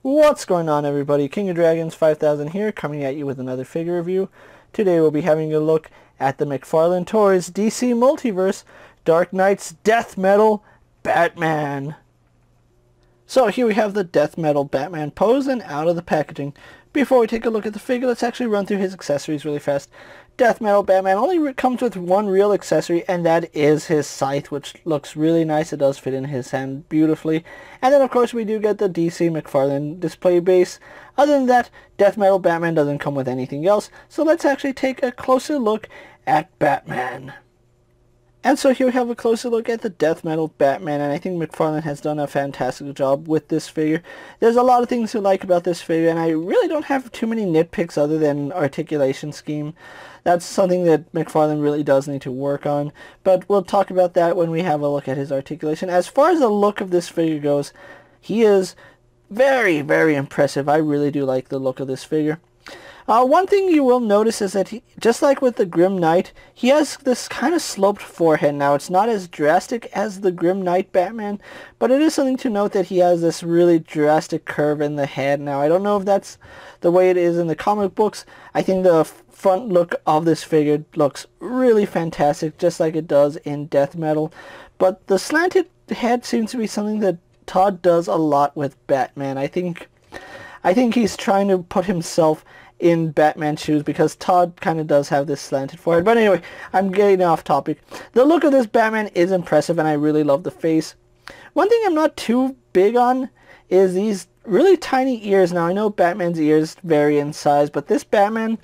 What's going on, everybody? King of Dragons 5000 here, coming at you with another figure review. Today we'll be having a look at the McFarlane Toys DC Multiverse Dark Knight's Death Metal Batman. So here we have the Death Metal Batman pose and out of the packaging. Before we take a look at the figure, let's actually run through his accessories really fast. Death Metal Batman only comes with one real accessory, and that is his scythe, which looks really nice. It does fit in his hand beautifully. And then of course we do get the DC McFarlane display base. Other than that, Death Metal Batman doesn't come with anything else. So let's actually take a closer look at Batman. And so here we have a closer look at the Death Metal Batman, and I think McFarlane has done a fantastic job with this figure. There's a lot of things to like about this figure, and I really don't have too many nitpicks other than articulation scheme. That's something that McFarlane really does need to work on, but we'll talk about that when we have a look at his articulation. As far as the look of this figure goes, he is very, very impressive. I really do like the look of this figure. One thing you will notice is that, just like with the Grim Knight, he has this kind of sloped forehead. Now, it's not as drastic as the Grim Knight Batman, but it is something to note that he has this really drastic curve in the head. Now, I don't know if that's the way it is in the comic books. I think the front look of this figure looks really fantastic, just like it does in Death Metal. But the slanted head seems to be something that Todd does a lot with Batman. I think he's trying to put himself in Batman's shoes, because Todd kind of does have this slanted forehead. But anyway, I'm getting off topic. The look of this Batman is impressive, and I really love the face. One thing I'm not too big on is these really tiny ears. Now, I know Batman's ears vary in size, but this Batman,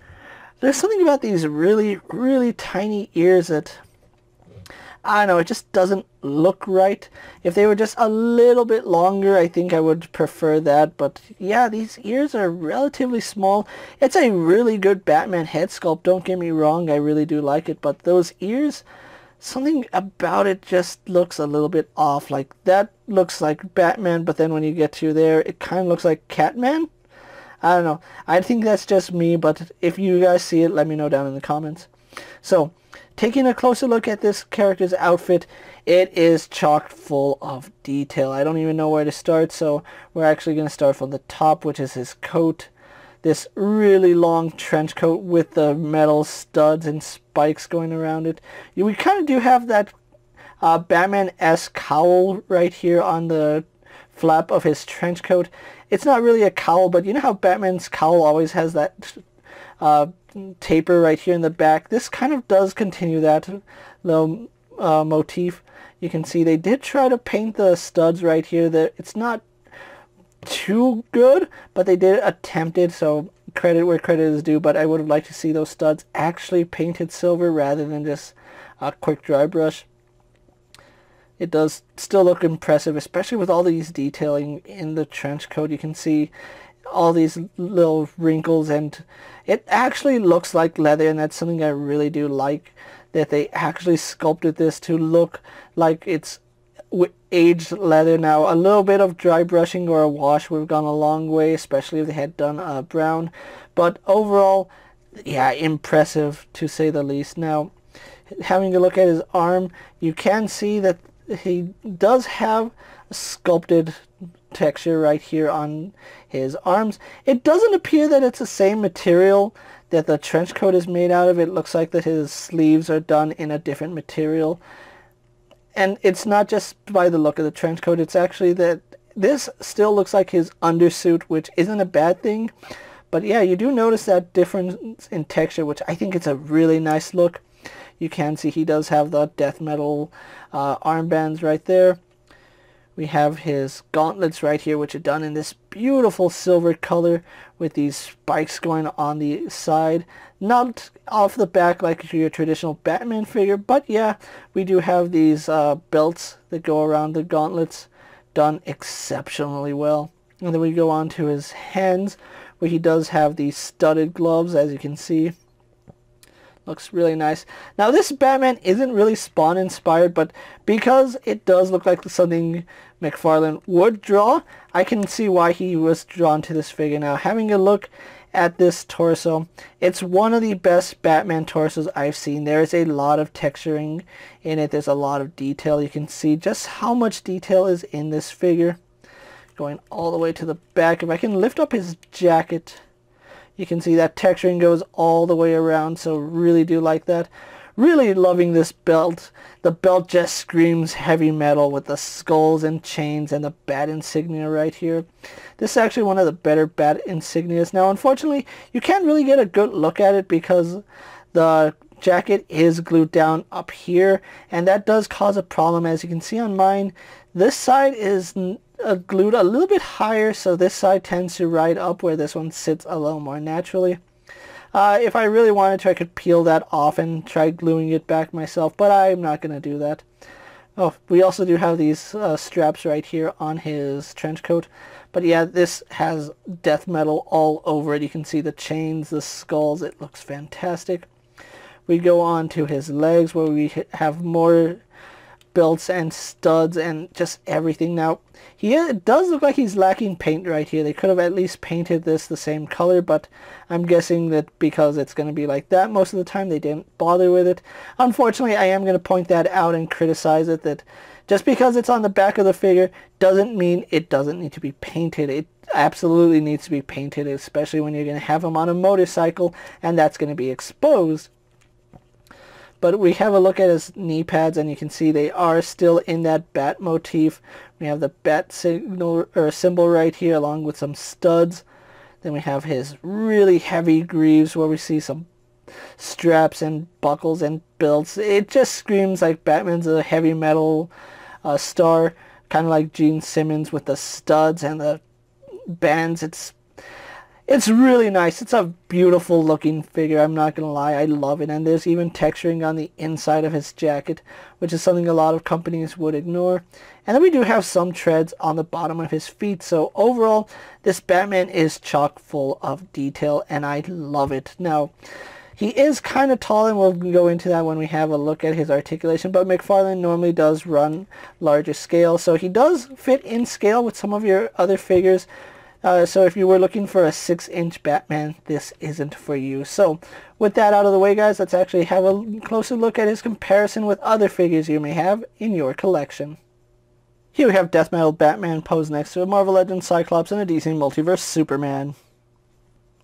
there's something about these really, really tiny ears that, I don't know, it just doesn't look right. If they were just a little bit longer, I think I would prefer that. But yeah, these ears are relatively small. It's a really good Batman head sculpt, don't get me wrong, I really do like it. But those ears, something about it just looks a little bit off. Like, that looks like Batman, but then when you get to there, it kind of looks like Catman. I don't know. I think that's just me, but if you guys see it, let me know down in the comments. So, taking a closer look at this character's outfit, it is chock full of detail. I don't even know where to start, so we're actually going to start from the top, which is his coat. This really long trench coat with the metal studs and spikes going around it. We kind of do have that Batman-esque cowl right here on the flap of his trench coat. It's not really a cowl, but you know how Batman's cowl always has that taper right here in the back? This kind of does continue that little motif. You can see they did try to paint the studs right here. That it's not too good, but they did attempt it, so credit where credit is due. But I would have liked to see those studs actually painted silver rather than just a quick dry brush. It does still look impressive, especially with all these detailing in the trench coat. You can see all these little wrinkles, and it actually looks like leather, and that's something I really do like, that they actually sculpted this to look like it's aged leather. Now, a little bit of dry brushing or a wash would have gone a long way, especially if they had done brown, but overall, yeah, impressive to say the least. Now, having a look at his arm, you can see that he does have a sculpted texture right here on his arms. It doesn't appear that it's the same material that the trench coat is made out of. It looks like that his sleeves are done in a different material. And it's not just by the look of the trench coat, it's actually that this still looks like his undersuit, which isn't a bad thing. But yeah, you do notice that difference in texture, which I think it's a really nice look. You can see he does have the death metal armbands right there. We have his gauntlets right here, which are done in this beautiful silver color with these spikes going on the side. Not off the back like your traditional Batman figure, but yeah, we do have these belts that go around the gauntlets, done exceptionally well. And then we go on to his hands, where he does have these studded gloves, as you can see. Looks really nice. Now, this Batman isn't really Spawn inspired, but because it does look like something McFarlane would draw, I can see why he was drawn to this figure. Now, having a look at this torso, it's one of the best Batman torsos I've seen. There is a lot of texturing in it. There's a lot of detail. You can see just how much detail is in this figure. going all the way to the back. If I can lift up his jacket, you can see that texturing goes all the way around, so really do like that. Really loving this belt. The belt just screams heavy metal with the skulls and chains and the bat insignia right here. This is actually one of the better bat insignias. Now, unfortunately, you can't really get a good look at it because the jacket is glued down up here, and that does cause a problem. As you can see on mine, this side is glued a little bit higher, so this side tends to ride up where this one sits a little more naturally. If I really wanted to, I could peel that off and try gluing it back myself, but I'm not going to do that. Oh, we also do have these straps right here on his trench coat. But yeah, this has death metal all over it. You can see the chains, the skulls. It looks fantastic. We go on to his legs where we have more belts and studs and just everything. Now, it does look like he's lacking paint right here. They could have at least painted this the same color, but I'm guessing that because it's going to be like that most of the time, they didn't bother with it. Unfortunately, I am going to point that out and criticize it, that just because it's on the back of the figure doesn't mean it doesn't need to be painted. It absolutely needs to be painted, especially when you're going to have him on a motorcycle and that's going to be exposed. But we have a look at his knee pads, and you can see they are still in that bat motif. We have the bat signal or symbol right here along with some studs. Then we have his really heavy greaves where we see some straps and buckles and belts. It just screams like Batman's a heavy metal star, kind of like Gene Simmons with the studs and the bands. It's really nice. It's a beautiful looking figure, I'm not going to lie. I love it. And there's even texturing on the inside of his jacket, which is something a lot of companies would ignore. And then we do have some treads on the bottom of his feet. So overall, this Batman is chock full of detail, and I love it. Now, he is kind of tall, and we'll go into that when we have a look at his articulation, but McFarlane normally does run larger scale, so he does fit in scale with some of your other figures. So if you were looking for a 6-inch Batman, this isn't for you. So with that out of the way, guys, let's actually have a closer look at his comparison with other figures you may have in your collection. Here we have Death Metal Batman posed next to a Marvel Legends Cyclops and a DC Multiverse Superman.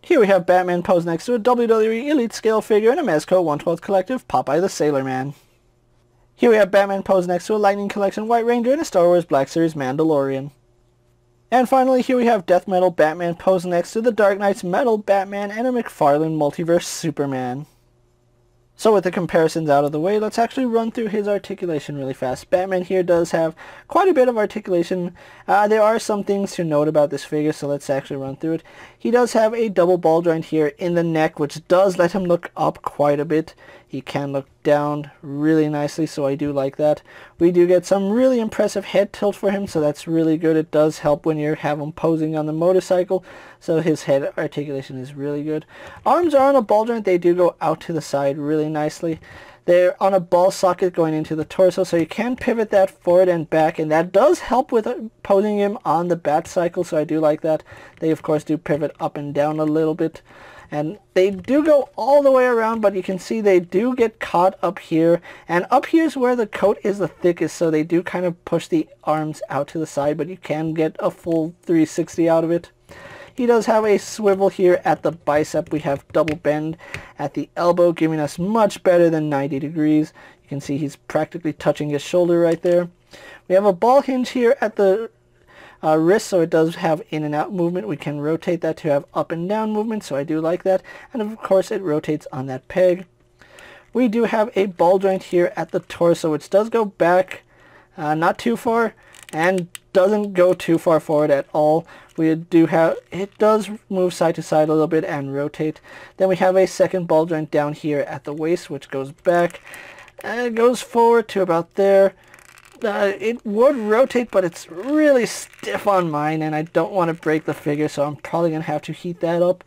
Here we have Batman posed next to a WWE Elite Scale figure and a Mezco 1/12 Collective Popeye the Sailor Man. Here we have Batman posed next to a Lightning Collection White Ranger and a Star Wars Black Series Mandalorian. And finally, here we have Death Metal Batman posed next to the Dark Knight's Metal Batman and a McFarlane Multiverse Superman. So with the comparisons out of the way, let's actually run through his articulation really fast. Batman here does have quite a bit of articulation. There are some things to note about this figure, so let's actually run through it. He does have a double ball joint here in the neck, which does let him look up quite a bit. He can look down really nicely, so I do like that. We do get some really impressive head tilt for him, so that's really good. It does help when you have him posing on the motorcycle, so his head articulation is really good. Arms are on a ball joint. They do go out to the side really nicely. They're on a ball socket going into the torso, so you can pivot that forward and back, and that does help with posing him on the bat cycle, so I do like that. They, of course, do pivot up and down a little bit. And they do go all the way around, but you can see they do get caught up here. And up here is where the coat is the thickest, so they do kind of push the arms out to the side, but you can get a full 360 out of it. He does have a swivel here at the bicep. We have double bend at the elbow, giving us much better than 90 degrees. You can see he's practically touching his shoulder right there. We have a ball hinge here at the wrist, so it does have in and out movement. We can rotate that to have up and down movement, so I do like that. And of course it rotates on that peg. We do have a ball joint here at the torso, which does go back not too far and doesn't go too far forward at all. We do have, it does move side to side a little bit and rotate. Then we have a second ball joint down here at the waist, which goes back and it goes forward to about there. It would rotate, but it's really stiff on mine, and I don't want to break the figure, so I'm probably going to have to heat that up.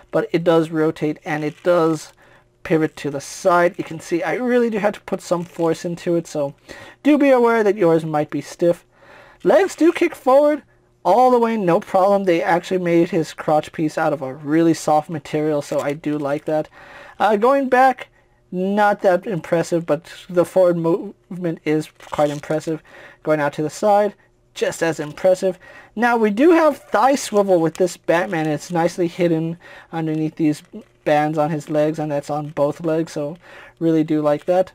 But it does rotate, and it does pivot to the side. You can see I really do have to put some force into it, so do be aware that yours might be stiff. Legs do kick forward all the way, no problem. They actually made his crotch piece out of a really soft material, so I do like that. Going back, not that impressive, but the forward movement is quite impressive. Going out to the side, just as impressive. Now we do have thigh swivel with this Batman. It's nicely hidden underneath these bands on his legs, and that's on both legs, so really do like that.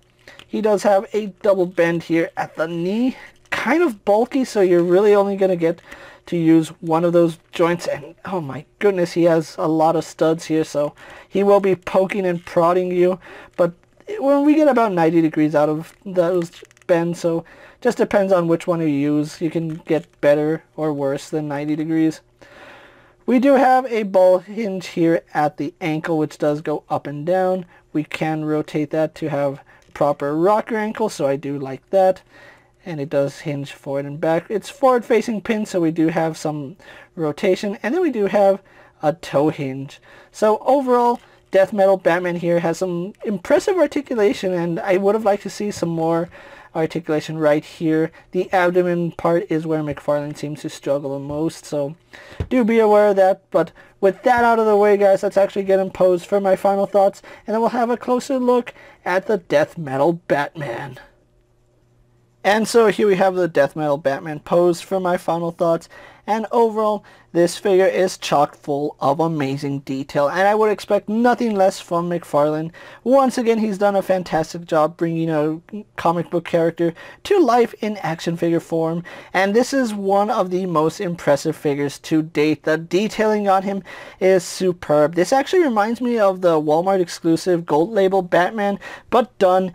He does have a double bend here at the knee, kind of bulky, so you're really only going to get to use one of those joints, and oh my goodness, he has a lot of studs here, so he will be poking and prodding you, but when we get about 90 degrees out of those bends, so just depends on which one you use. You can get better or worse than 90 degrees. We do have a ball hinge here at the ankle, which does go up and down. We can rotate that to have proper rocker ankle, so I do like that. And it does hinge forward and back. It's forward facing pin, so we do have some rotation. And then we do have a toe hinge. So overall, Death Metal Batman here has some impressive articulation, and I would have liked to see some more articulation right here. The abdomen part is where McFarlane seems to struggle the most, so do be aware of that. But with that out of the way, guys, let's actually get him posed for my final thoughts, and then we'll have a closer look at the Death Metal Batman. And so here we have the Death Metal Batman posed for my final thoughts, and overall this figure is chock full of amazing detail, and I would expect nothing less from McFarlane. Once again, he's done a fantastic job bringing a comic book character to life in action figure form, and this is one of the most impressive figures to date. The detailing on him is superb. This actually reminds me of the Walmart exclusive gold label Batman, but done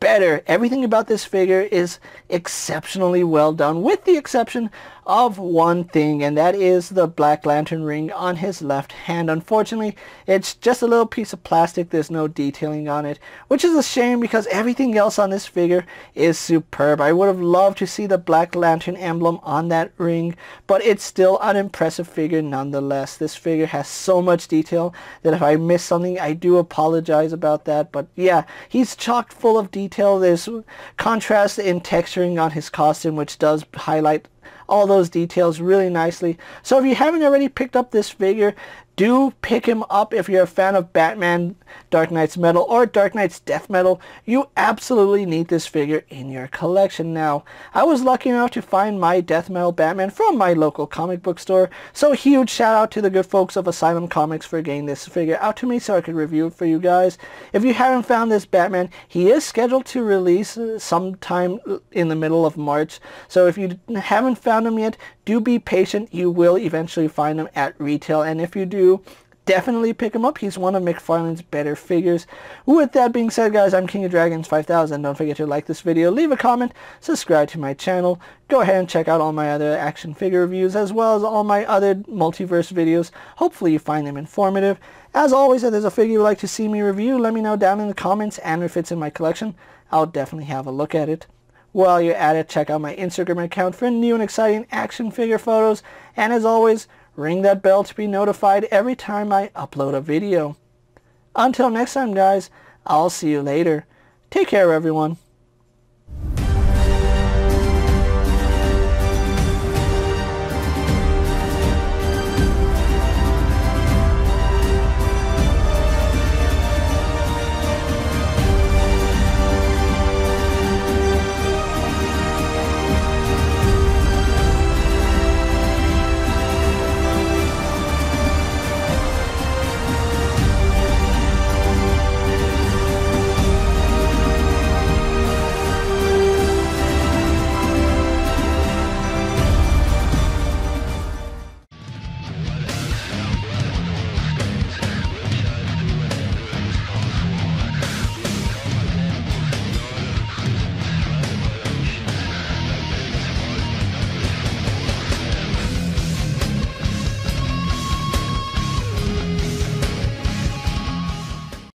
better. Everything about this figure is exceptionally well done, with the exception of one thing, and that is the Black Lantern ring on his left hand. Unfortunately, it's just a little piece of plastic. There's no detailing on it, which is a shame because everything else on this figure is superb. I would have loved to see the Black Lantern emblem on that ring, but it's still an impressive figure nonetheless. This figure has so much detail that if I miss something, I do apologize about that. But yeah, he's chock full of detail. There's contrast in texturing on his costume, which does highlight all those details really nicely. So if you haven't already picked up this figure, do pick him up if you're a fan of Batman Dark Knight's Metal or Dark Knight's Death Metal. You absolutely need this figure in your collection. Now, I was lucky enough to find my Death Metal Batman from my local comic book store, so a huge shout out to the good folks of Asylum Comics for getting this figure out to me so I could review it for you guys. If you haven't found this Batman, he is scheduled to release sometime in the middle of March, so if you haven't found him yet, do be patient. You will eventually find him at retail, and if you do, definitely pick him up. He's one of McFarlane's better figures. With that being said, guys, I'm King of Dragons 5000. Don't forget to like this video, leave a comment, subscribe to my channel. Go ahead and check out all my other action figure reviews as well as all my other multiverse videos. Hopefully you find them informative. As always, if there's a figure you'd like to see me review, let me know down in the comments, and if it's in my collection, I'll definitely have a look at it. While you're at it, check out my Instagram account for new and exciting action figure photos, and as always, ring that bell to be notified every time I upload a video. Until next time, guys, I'll see you later. Take care, everyone.